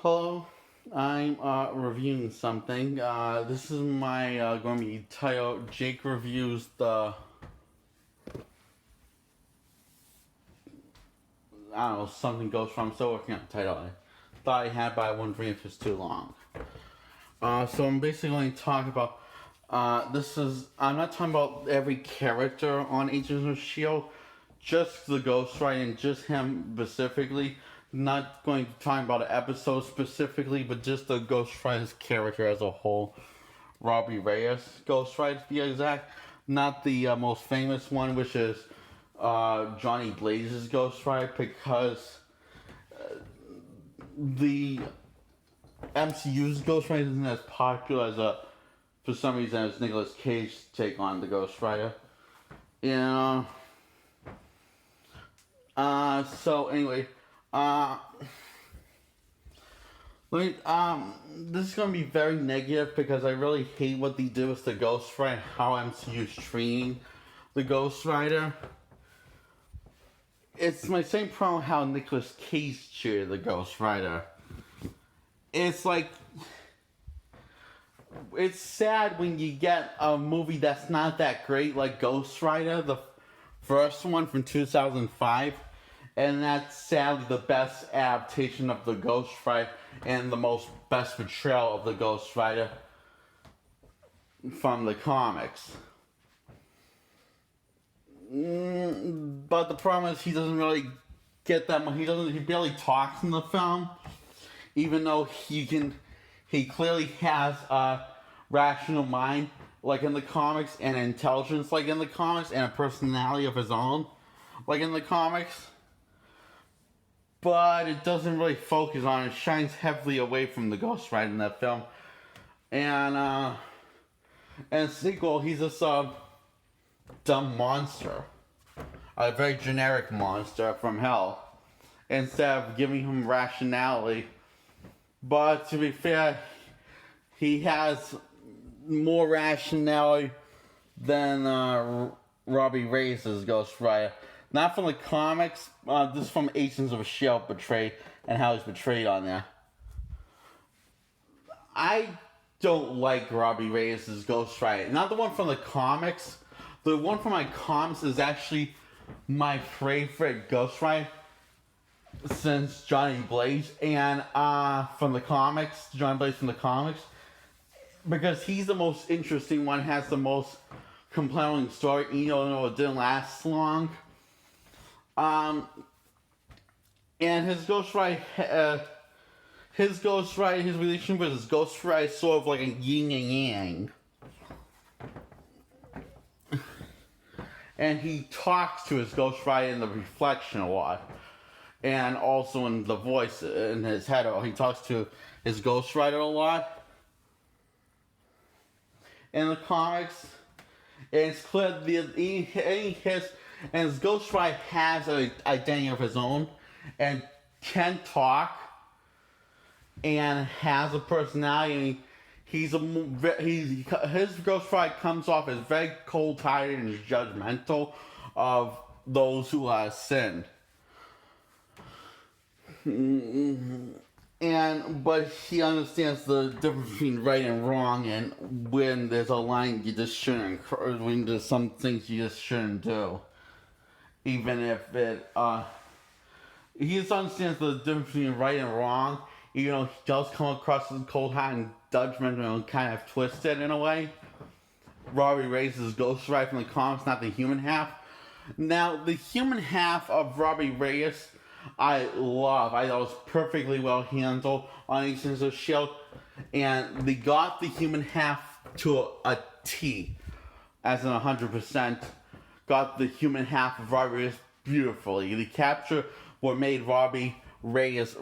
Hello, I'm reviewing something. This is my going to be titled Jake reviews the I don't know something goes from. I'm still working on the title. I thought I had, but I wouldn't read if it's too long. So I'm basically going to talk about. I'm not talking about every character on Agents of Shield, just the Ghost Rider and just him specifically. Not going to talk about an episode specifically, but just the Ghost Rider's character as a whole. Robbie Reyes Ghost Rider, to be exact. Not the most famous one, which is Johnny Blaze's Ghost Rider, because the MCU's Ghost Rider isn't as popular as for some reason, as Nicolas Cage take on the Ghost Rider. Yeah. So anyway, uh, this is gonna be very negative because I really hate what they did with the Ghost Rider, how MCU's treating the Ghost Rider. It's my same problem how Nicolas Cage treated the Ghost Rider. It's like, it's sad when you get a movie that's not that great, like Ghost Rider, the first one from 2005, and that's sadly the best adaptation of the Ghost Rider and the best portrayal of the Ghost Rider from the comics. But the problem is he doesn't really get that much. He barely talks in the film, even though he clearly has a rational mind like in the comics, and intelligence like in the comics, and a personality of his own like in the comics. But it doesn't really focus on it. It shines heavily away from the Ghost Rider in that film. And sequel, he's just a dumb monster. A very generic monster from hell. Instead of giving him rationality. But to be fair, he has more rationality than Robbie Reyes' Ghost Rider. Not from the comics, this is from Agents of S.H.I.E.L.D. portrayed and how he's portrayed on there. I don't like Robbie Reyes' Ghost Rider. Not the one from the comics. The one from my comics is actually my favorite Ghost Rider since Johnny Blaze, and from the comics, Johnny Blaze from the comics, because he's the most interesting one, has the most compelling story, even though it didn't last long. And his Ghost Rider, his relationship with his Ghost Rider is sort of like a yin and yang. And he talks to his Ghost Rider in the reflection a lot. And also in the voice in his head, he talks to his Ghost Rider a lot. In the comics, it's clear his Ghost Rider has an identity of his own, and can talk, and has a personality. His Ghost Rider comes off as very cold-hearted and judgmental of those who have sinned. But he understands the difference between right and wrong, and when there's a line you just shouldn't, when there's some things you just shouldn't do, even if he just understands the difference between right and wrong, even though he does come across as cold-hearted and judgmental and kind of twisted in a way. Robbie Reyes' Ghost Rider from the comics, not the human half. Now, the human half of Robbie Reyes, I thought it was perfectly well handled on Agents of S.H.I.E.L.D. And they got the human half to a T, as in 100%. Got the human half of Robbie Reyes beautifully. They captured what made Robbie Reyes'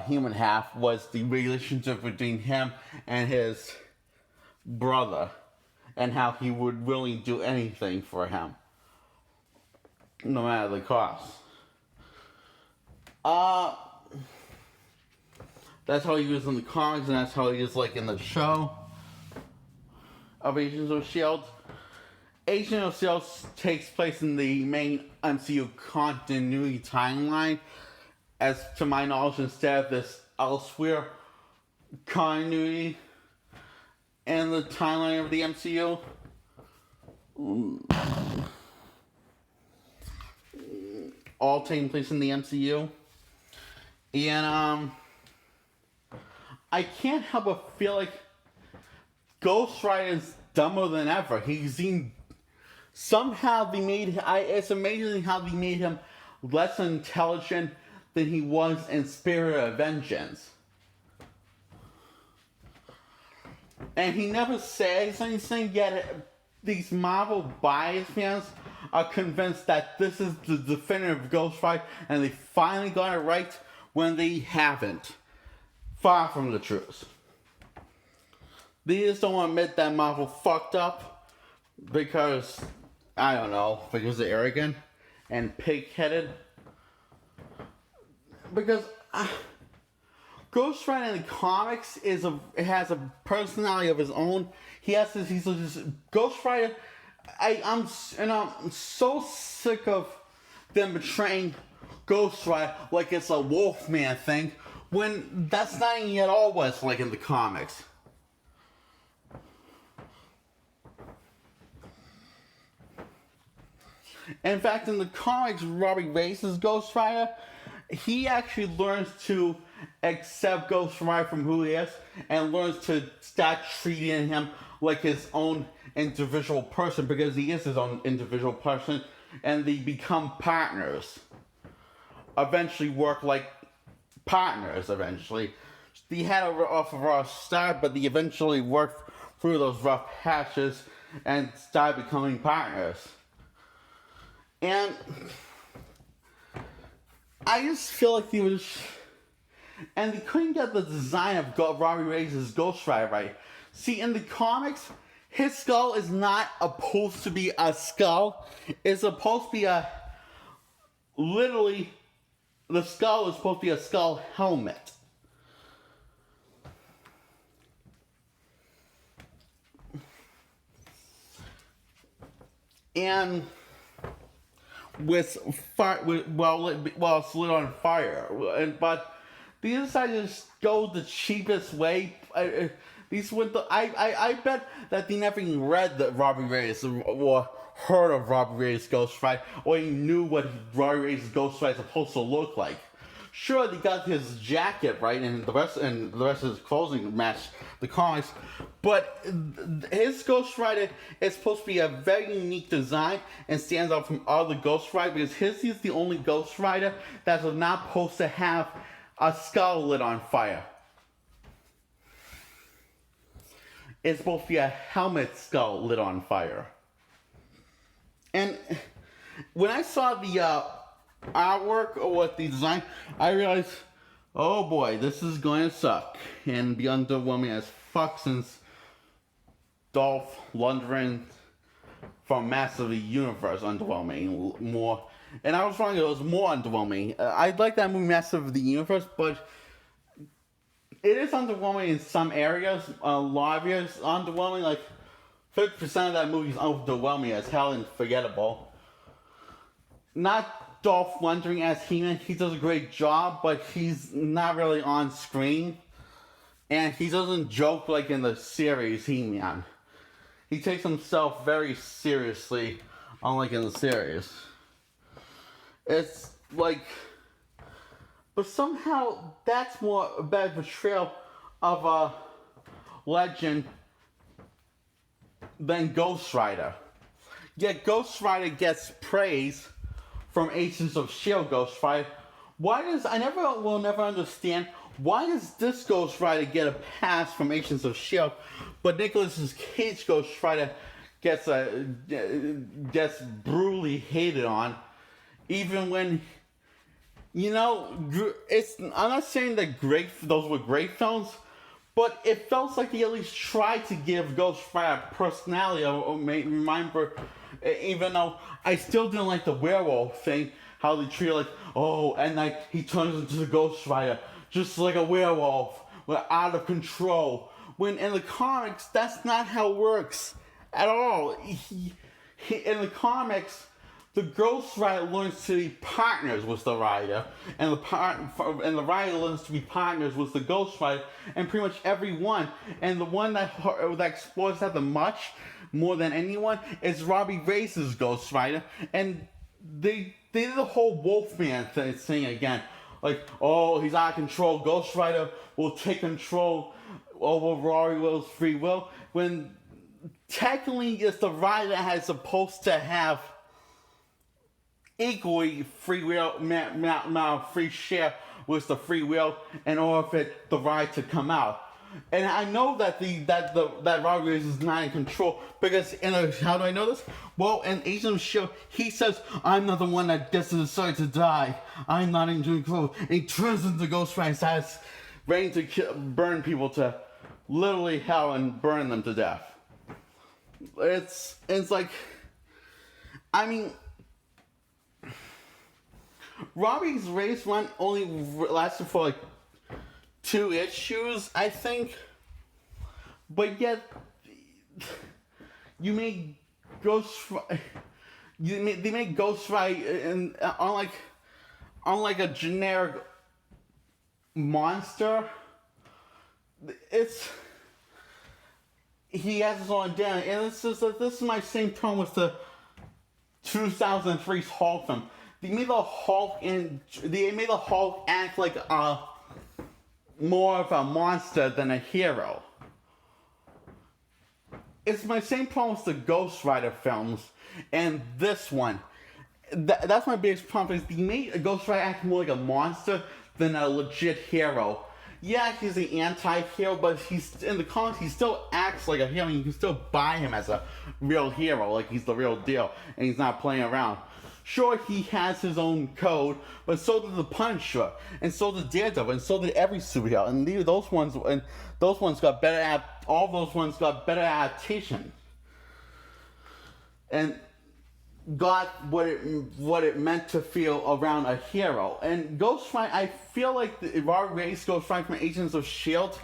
human half was the relationship between him and his brother, and how he would willingly do anything for him, no matter the cost. That's how he was in the comics, and that's how he is like in the show of Agents of S.H.I.E.L.D. Agent of S.H.I.E.L.D. takes place in the main MCU continuity timeline, as to my knowledge, instead of this elsewhere continuity in the timeline of the MCU. All taking place in the MCU. And I can't help but feel like Ghost Rider is dumber than ever. Somehow they made, it's amazing how they made him less intelligent than he was in Spirit of Vengeance. And he never says anything, yet these Marvel bias fans are convinced that this is the definitive Ghost Rider, and they finally got it right when they haven't. Far from the truth. They just don't want to admit that Marvel fucked up because, I don't know, because they're arrogant and pig-headed. Because Ghost Rider in the comics has a personality of his own. He's this Ghost Rider. I'm so sick of them betraying Ghost Rider like it's a Wolfman thing, when that's not even at all what it's like in the comics. In fact, in the comics, Robbie Reyes' Ghost Rider, he actually learns to accept Ghost Rider from who he is and learns to start treating him like his own individual person, because he is his own individual person, and they become partners. Eventually work like partners, eventually. They had a rough start, but they eventually worked through those rough patches and started becoming partners. And I just feel like and they couldn't get the design of Robbie Reyes' Ghost Rider right. See, in the comics, his skull is not supposed to be a skull. It's supposed to be literally, the skull is supposed to be a skull helmet. And it's lit on fire. But they decided to just go the cheapest way. I bet that they never even read the Robbie Reyes or heard of Robbie Reyes' Ghost Rider, or even knew what Robbie Reyes' Ghost Rider is supposed to look like. Sure, they got his jacket right, and the rest of his clothing matched the comics, but his Ghost Rider is supposed to be a very unique design and stands out from other Ghost Riders, because he's the only Ghost Rider that's not supposed to have a skull lit on fire. It's supposed to be a helmet skull lit on fire. And when I saw the artwork or what the design, I realized, oh boy, this is going to suck and be underwhelming as fuck, since Dolph Lundgren from Master of the Universe underwhelming more. And I was wrong, it was more underwhelming. I like that movie Master of the Universe, but it is underwhelming in some areas. A lot of areas underwhelming, like 50% of that movie is underwhelming as hell and forgettable. Not Dolph Lundgren as He-Man. He does a great job, but he's not really on screen. And he doesn't joke like in the series He-Man. He takes himself very seriously, unlike in the series. It's like... But somehow, that's more a better portrayal of a legend than Ghost Rider. Yet Ghost Rider gets praise from Agents of S.H.I.E.L.D. Ghost Rider. I will never understand, why does this Ghost Rider get a pass from Agents of S.H.I.E.L.D., but Nicolas Cage Ghost Rider gets brutally hated on, even when, you know, I'm not saying that those were great films, but it felt like they at least tried to give Ghost Rider personality. Remember, even though I still didn't like the werewolf thing, how they treat like, oh, and like he turns into the Ghost Rider just like a werewolf, we're out of control. When in the comics, that's not how it works at all. In the comics, the Ghost Rider learns to be partners with the Rider, and the Rider learns to be partners with the Ghost Rider, and pretty much everyone. And the one that explores that the much more than anyone is Robbie Reyes' Ghost Rider, and they did the whole Wolfman thing again. Like, oh, he's out of control. Ghost Rider will take control over Robbie Will's free will, when technically it's the Rider that is supposed to have equally free will, amount of free share with the free will in order for the Rider to come out. And I know that that Robbie Reyes is not in control because how do I know this? Well, in Agents of S.H.I.E.L.D, he says, "I'm not the one that gets to decide to die. I'm not in control." And he turns into Ghost Rider and starts ready to burn people to literally hell and burn them to death. It's like, I mean, Robbie Reyes' run only lasted for like 2 issues, I think. But yet, you made they made Ghost Rider unlike a generic monster. He has his own identity, and this is my same problem with the 2003's Hulk film. They made the Hulk act like more of a monster than a hero. It's my same problem with the Ghost Rider films and this one. That's my biggest problem, is they made a Ghost Rider act more like a monster than a legit hero. Yeah, he's an anti-hero, but in the comics, he still acts like a hero, and you can still buy him as a real hero, like he's the real deal, and he's not playing around. Sure, he has his own code, but so did the Punisher, and so did Daredevil, and so did every superhero, and those ones got better all those ones got better adaptation, and got what it meant to feel around a hero. And Ghost Rider, I feel like the Robbie Reyes Ghost Rider from Agents of S.H.I.E.L.D.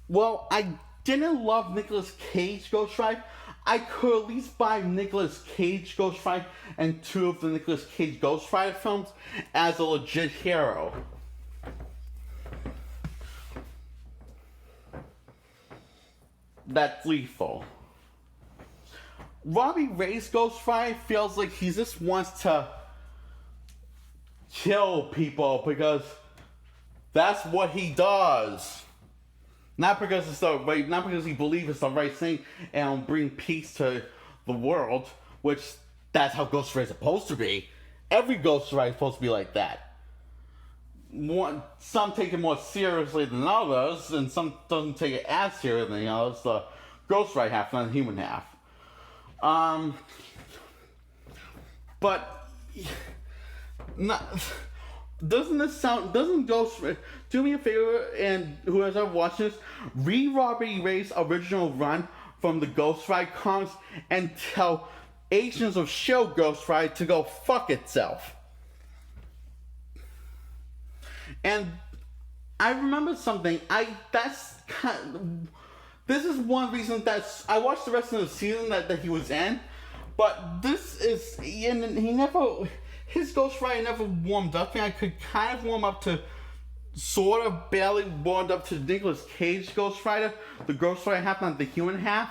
Well, I didn't love Nicolas Cage Ghost Rider. I could at least buy Nicolas Cage Ghost Rider and 2 of the Nicolas Cage Ghost Rider films as a legit hero. That's lethal. Robbie Reyes Ghost Rider feels like he just wants to kill people because that's what he does. Not because he believes it's the right thing and bring peace to the world, which that's how Ghost Rider is supposed to be. Every Ghost Rider is supposed to be like that. Some take it more seriously than others, and some doesn't take it as seriously than the others. The Ghost Rider half, not the human half. But doesn't Ghost Rider, do me a favor, and whoever's ever watching this, read Robbie Reyes' original run from the Ghost Rider comics and tell Agents of S.H.I.E.L.D. Ghost Rider to go fuck itself. And I remember something, this is one reason that I watched the rest of the season that he was in, but this is, his Ghost Rider never warmed up, and I could kind of warm up to, sort of barely warmed up to Nicolas Cage Ghost Rider, the Ghost Rider half, not the human half.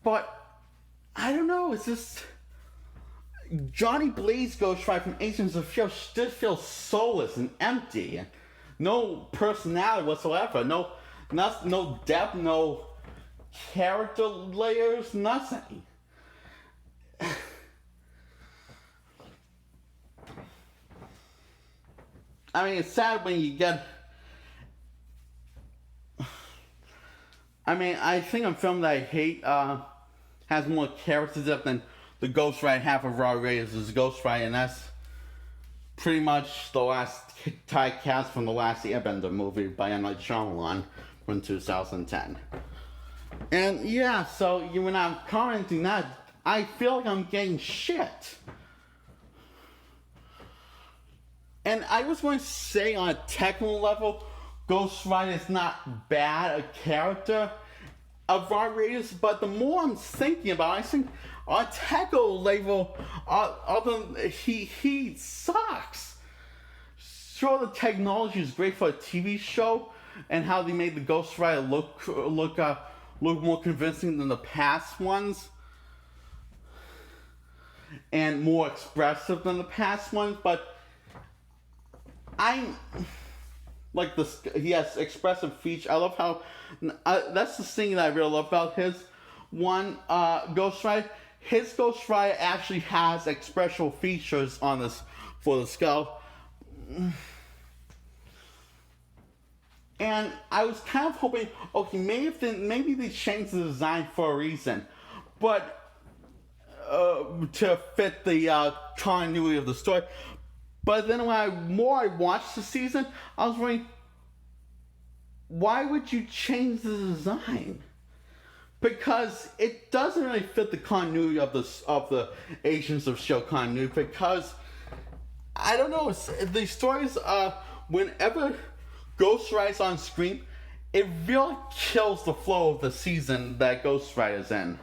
But, I don't know, it's just, Johnny Blaze Ghost Rider from Agents of S.H.I.E.L.D. just feels soulless and empty, and no personality whatsoever, no depth, no character layers, nothing. I mean, it's sad when you get... I mean, I think a film that I hate has more character depth than the Ghost Rider half of Robbie Reyes' Ghost Rider, and that's pretty much the last typecast from the last Airbender movie by M. Night Shyamalan from 2010. And yeah, so when I'm commenting that, I feel like I'm getting shit. And I was going to say, on a technical level, Ghost Rider is not bad a character of Robbie Reyes, but the more I'm thinking about it, On technical level, he sucks. Sure, the technology is great for a TV show, and how they made the Ghost Rider look more convincing than the past ones, and more expressive than the past ones. But I'm like this. He has expressive features. I love how that's the thing that I really love about his Ghost Rider. His Ghost Rider actually has expressive features on this for the skull. And I was kind of hoping, okay, maybe they changed the design for a reason, but to fit the continuity of the story. But then when I watched the season, I was wondering, why would you change the design? Because it doesn't really fit the continuity of the Agents of S.H.I.E.L.D. continuity. Because I don't know, the stories whenever Ghost Rider's on screen, it really kills the flow of the season that Ghost Rider's in.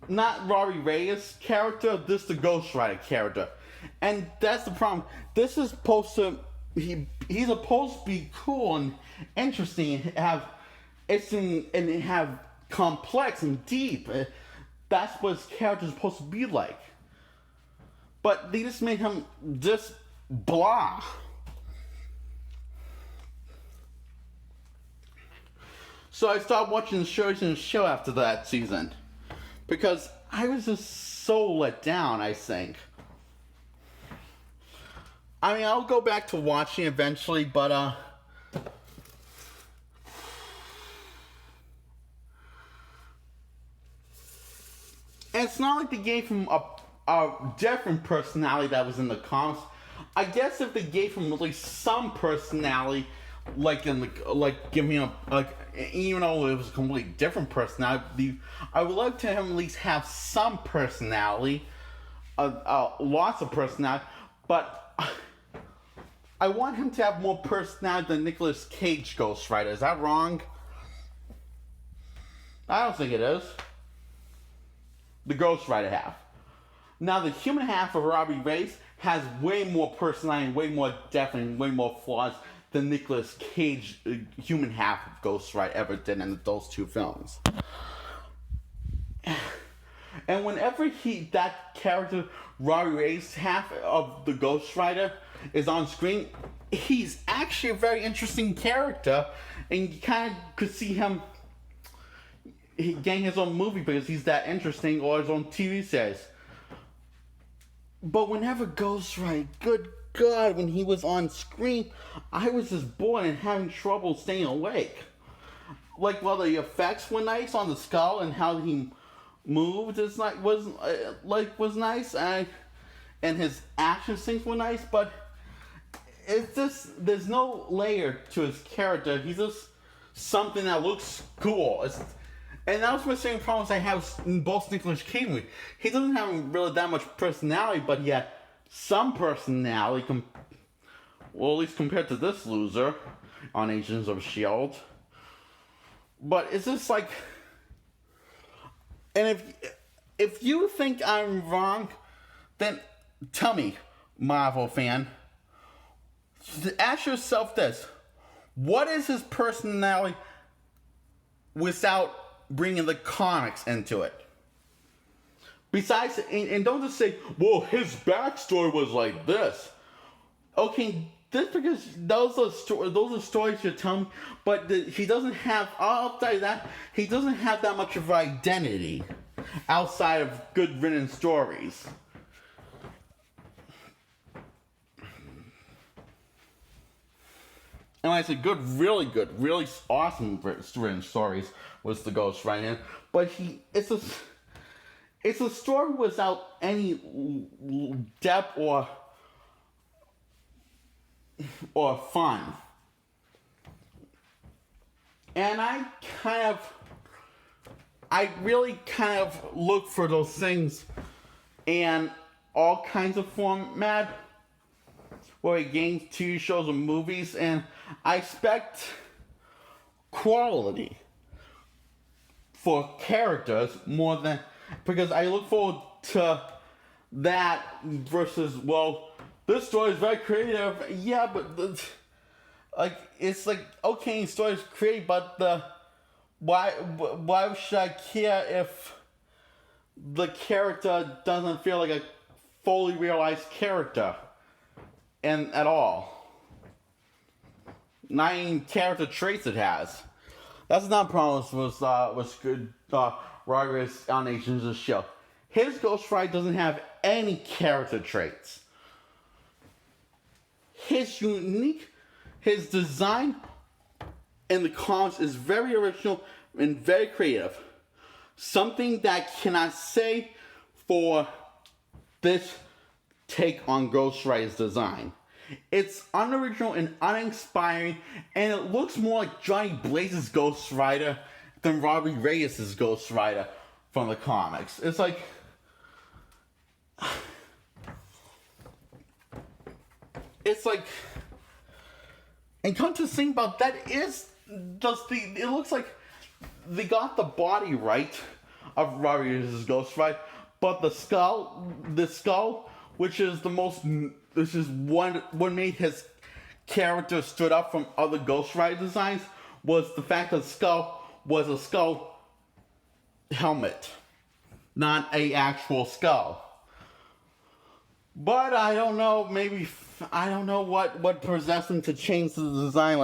Not Robbie Reyes' character, this the Ghost Rider character. And that's the problem. This is supposed to he's supposed to be cool and interesting and have complex and deep. That's what his character is supposed to be like. But they just made him just blah. So I stopped watching the show after that season. Because I was just so let down, I think. I mean, I'll go back to watching eventually, but it's not like they gave him a different personality that was in the comics. I guess if they gave him at least some personality, giving him even though it was a completely different personality, I would like to him at least have some personality, lots of personality, but I want him to have more personality than Nicolas Cage Ghost Rider. Is that wrong? I don't think it is. The Ghost Rider half. Now the human half of Robbie Reyes has way more personality, way more depth, and way more flaws than Nicolas Cage human half of Ghost Rider ever did in those two films. And whenever that character, Robbie Reyes half of the Ghost Rider, is on screen, he's actually a very interesting character, and you kind of could see him getting his own movie because he's that interesting, or his own TV series. But whenever Ghost Rider, good God, when he was on screen, I was just bored and having trouble staying awake. While the effects were nice on the skull and how he moved was nice, and his action scenes were nice, but it's just there's no layer to his character. He's just something that looks cool. And that was my same problems I have in both Nicolas Cage movies. He doesn't have really that much personality, but he had some personality, at least compared to this loser on Agents of S.H.I.E.L.D. But it's just and if you think I'm wrong, then tell me, Marvel fan. Ask yourself this: what is his personality without bringing the comics into it? Besides, and don't just say, well, his backstory was like this. Okay, just because those are stories you're telling me, but he doesn't have, I'll tell you that, he doesn't have that much of an identity outside of good written stories. And like I said, really awesome written stories was the Ghost Rider. But it's a story without any depth or fun. And I really kind of look for those things in all kinds of format, whether games, TV shows, or movies, and I expect quality for characters more than, because I look forward to that versus, well, this story is very creative. Yeah, but like it's like, okay, story is creative, but why should I care if the character doesn't feel like a fully realized character and at all? 9 character traits it has. That's not promised was good. Rodriguez on Agents of S.H.I.E.L.D. His Ghost Rider doesn't have any character traits. His design in the comics is very original and very creative. Something that I cannot say for this take on Ghost Rider's design. It's unoriginal and uninspiring, and it looks more like Johnny Blaze's Ghost Rider than Robbie Reyes' Ghost Rider from the comics. It's like, and come to think about that, it looks like they got the body right of Robbie Reyes' Ghost Rider, but the skull, which is what made his character stood up from other Ghost Rider designs, was the fact that the skull was a skull helmet, not a actual skull. But I don't know, I don't know what possessed him to change the design,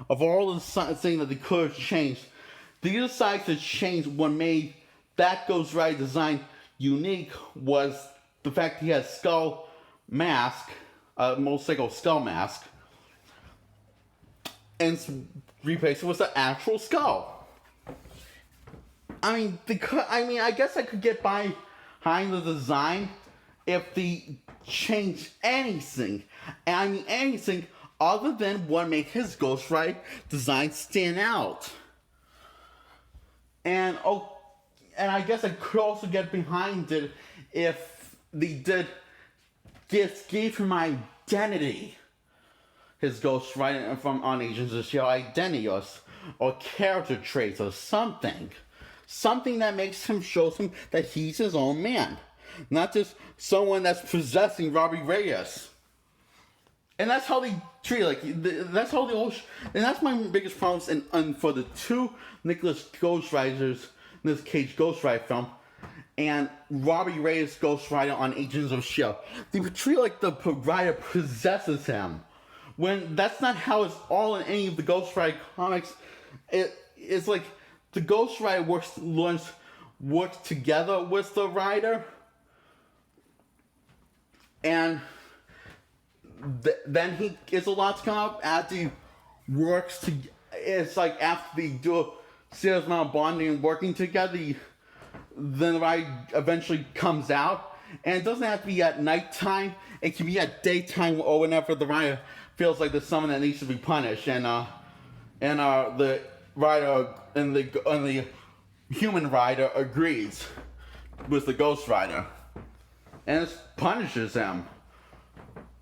of all the things that they could have changed. They decided to change what made that Ghost Rider design unique was the fact he had skull mask, motorcycle skull mask, and replaced it with the actual skull. I guess I could get behind the design if they changed anything. Anything other than what made his Ghost Rider design stand out. And I guess I could also get behind it if they gave him identity. His Ghost Rider from on Agents of S.H.I.E.L.D. identity or character traits or something. Something that shows him that he's his own man. Not just someone that's possessing Robbie Reyes. And that's how they treat it. That's how and that's my biggest problem. And for the 2 Nicolas Ghost Riders, Nicolas Cage Ghost Rider film, and Robbie Reyes Ghost Rider on Agents of S.H.I.E.L.D., they portray like the rider possesses him, when that's not how it's all in any of the Ghost Rider comics. It's like the Ghost Rider works together with the rider, and then he gets a lot to come up after he works to. It's like after they do a serious amount of bonding and working together, then the ride eventually comes out, and it doesn't have to be at nighttime. It can be at daytime or whenever the rider feels like there's someone that needs to be punished, and the rider and the human rider agrees with the Ghost Rider, and it punishes him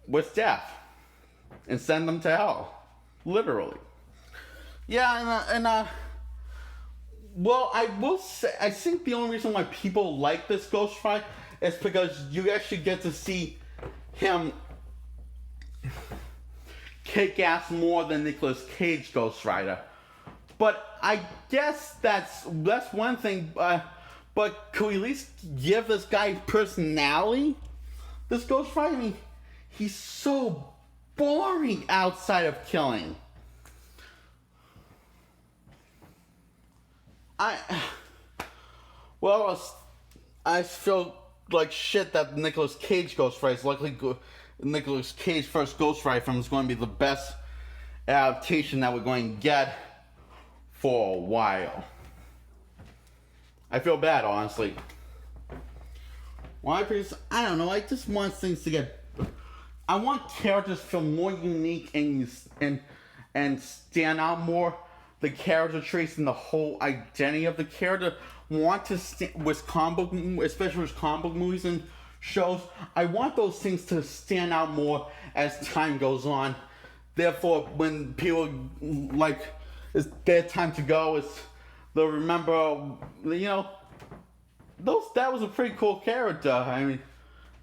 with death and send them to hell, literally. Yeah, well, I will say, I think the only reason why people like this Ghost Rider is because you actually get to see him kick ass more than Nicolas Cage Ghost Rider. But I guess that's one thing. But could we at least give this guy personality? This Ghost Rider, he's so boring outside of killing. I feel like shit that Nicolas Cage Ghost Rider is likely Nicolas Cage first Ghost Rider film is going to be the best adaptation that we're going to get for a while. I feel bad, honestly. Why? Because I don't know. I just want things to get. I want characters to feel more unique and stand out more. The character traits and the whole identity of the character want to with comic book, especially with comic book movies and shows. I want those things to stand out more as time goes on. Therefore, when people it's their time to go, they'll remember, that was a pretty cool character. I mean,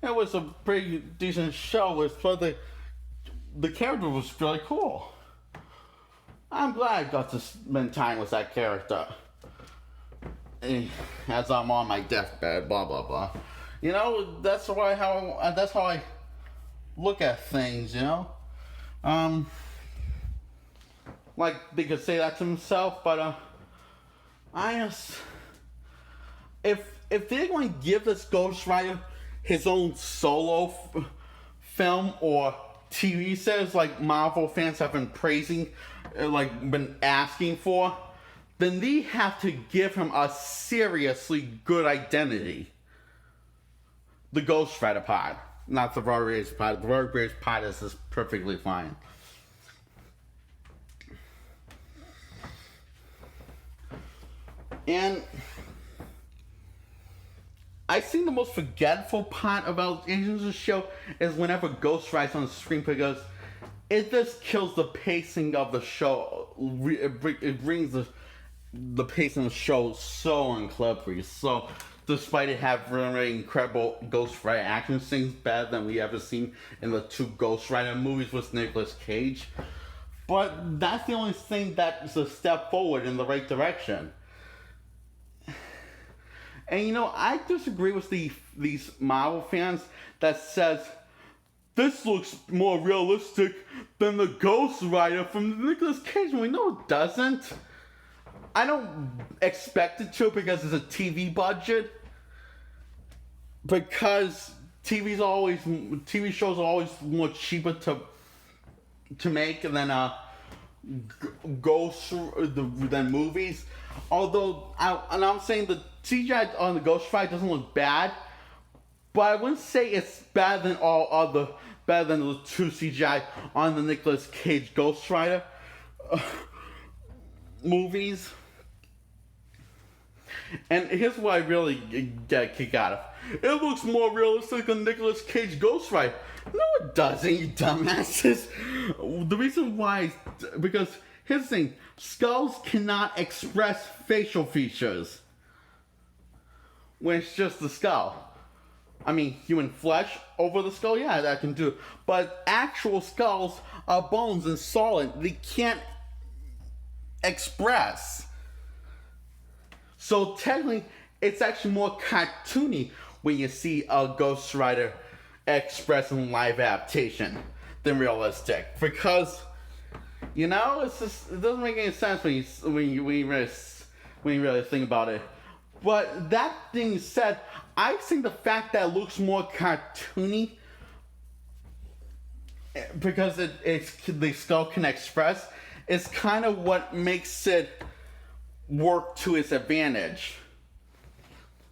it was a pretty decent show. But the character was really cool. I'm glad I got to spend time with that character. As I'm on my deathbed, blah blah blah. You know, that's how I look at things. You know, um, like they could say that to himself, but I just if they're going to give this Ghost Rider his own solo film or TV series like Marvel fans have been praising, like been asking for, then they have to give him a seriously good identity. The Ghost Rider pod, not the Warriors pod. The Warriors pod is just perfectly fine. And I think the most forgetful part about Agents of S.H.I.E.L.D. is whenever Ghost Rider's on the screen because it just kills the pacing of the show. It brings the pacing of the show so uncleverly. So, despite it having really incredible Ghost Rider action scenes, better than we ever seen in the two Ghost Rider movies with Nicolas Cage. But that's the only thing that's a step forward in the right direction. And you know, I disagree with these Marvel fans that says this looks more realistic than the Ghost Rider from Nicolas Cage movie. No, it doesn't. I don't expect it to because it's a TV budget. Because TV shows are always more cheaper to make than than movies. Although I'm saying the CGI on the Ghost Rider doesn't look bad, but I wouldn't say it's better than the two CGI on the Nicolas Cage Ghost Rider movies. And here's what I really get a kick out of. It looks more realistic than Nicolas Cage Ghost Rider. No, it doesn't, you dumbasses. The reason why is because here's the thing. Skulls cannot express facial features when it's just the skull. I mean, human flesh over the skull, yeah, that can do. But actual skulls are bones and solid. They can't express. So technically, it's actually more cartoony when you see a Ghost Rider expressing live adaptation than realistic. Because, you know, it doesn't make any sense when you really think about it. But that being said, I think the fact that it looks more cartoony because the skull can express is kind of what makes it work to its advantage.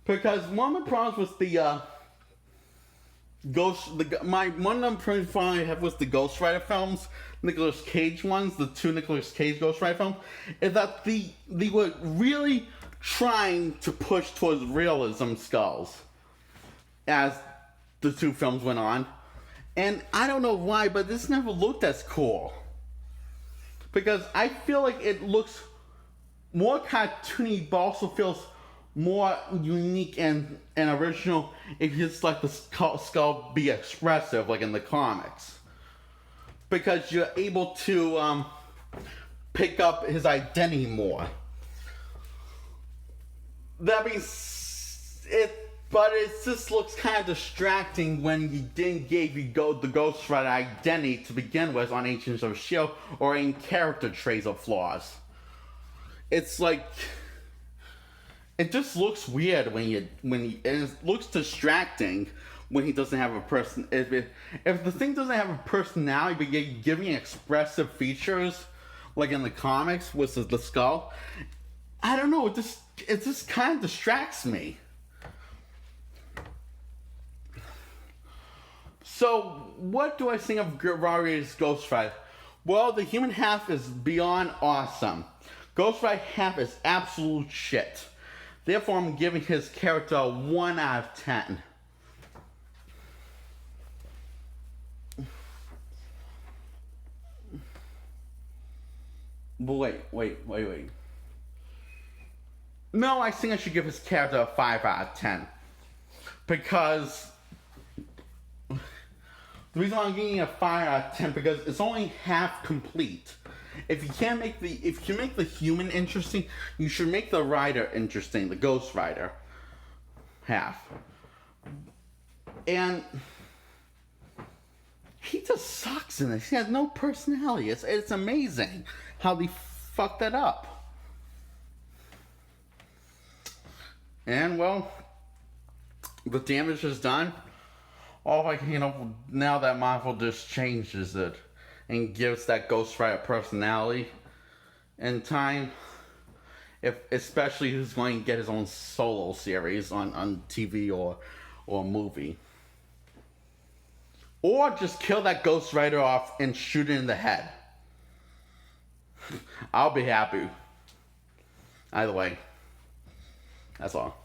Because one of the problems with the one of the problems I have with the Ghost Rider films, Nicolas Cage ones, the two Nicolas Cage Ghost Rider films, is that they were really trying to push towards realism skulls as the two films went on. And I don't know why, but this never looked as cool. Because I feel like it looks more cartoony, but also feels more unique and original if you just let the skull be expressive, like in the comics. Because you're able to pick up his identity more. That means but it just looks kind of distracting when you didn't give you the Ghost Rider identity to begin with on Agents of S.H.I.E.L.D. or in character traits or flaws. It's like it just looks weird and it looks distracting when he doesn't have a person. If the thing doesn't have a personality, but you're giving expressive features like in the comics with the skull, I don't know. It just kind of distracts me. So, what do I think of Warrior's Ghost Rider? Well, the human half is beyond awesome. Ghost Rider half is absolute shit. Therefore, I'm giving his character a 1 out of 10. But wait. No, I think I should give his character a 5 out of 10. Because the reason why I'm giving it a 5 out of 10 because it's only half complete. If you make the human interesting, you should make the Rider interesting, the Ghost Rider half. And he just sucks in this. He has no personality. It's amazing how they fucked that up. And well, the damage is done. All I can, now that Marvel just changes it and gives that Ghost Rider personality in time, especially who's going to get his own solo series on TV or movie. Or just kill that Ghost Rider off and shoot it in the head. I'll be happy. Either way. That's all.